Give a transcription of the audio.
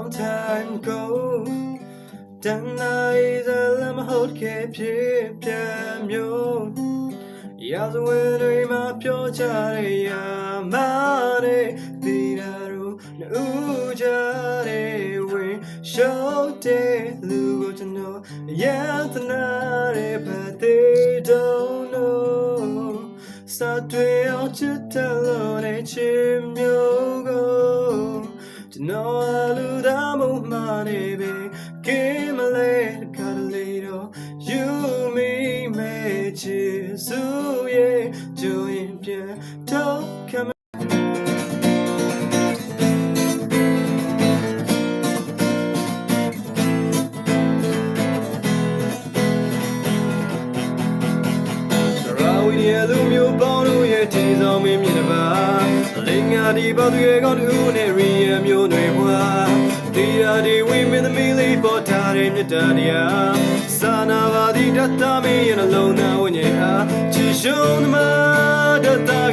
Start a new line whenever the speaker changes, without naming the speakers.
long time ago တန်နိုင်စလမဟုတ်ခဲ့ဖြစ်ပြန်မျိုးရာဇဝင်တွေမှာပြောကြတဲ့ရာမနဲ့ဒီနာတို့နှစ်ဦးကြတဲ့ဝင်ရှော့တဲ့လူကိုကျွန်တော်ရသနာတဲ့ပတ်သေး don't know စာတွေအောင်ချစ်တယ်လို့တဲ့ချစ်မျိုးကိုကျွန်တော်လူသားမှုမှနေပြီကင်းမလဲကလေးတော့ you me မဲချစ်စုရဲ့ကြိုရင်ပြန်တော့ခံလူမျိုးပေါင်းတို့ရဲ့ทีဆောင်မင်းမြင်တပါလင်္ကာဒီပေါသူရဲ့ကောင်းတူနဲ့ရီယမျိုးတွေဘွာဒီရာဒီဝိမင်းသမီးလေးပေါ်ထားတဲ့မြတ်တရားစာနာပါသည်တတ်တာမင်းရဲ့နှလုံးသားဝိညာဉ်အားချီရှုံးသမားတတ်တာက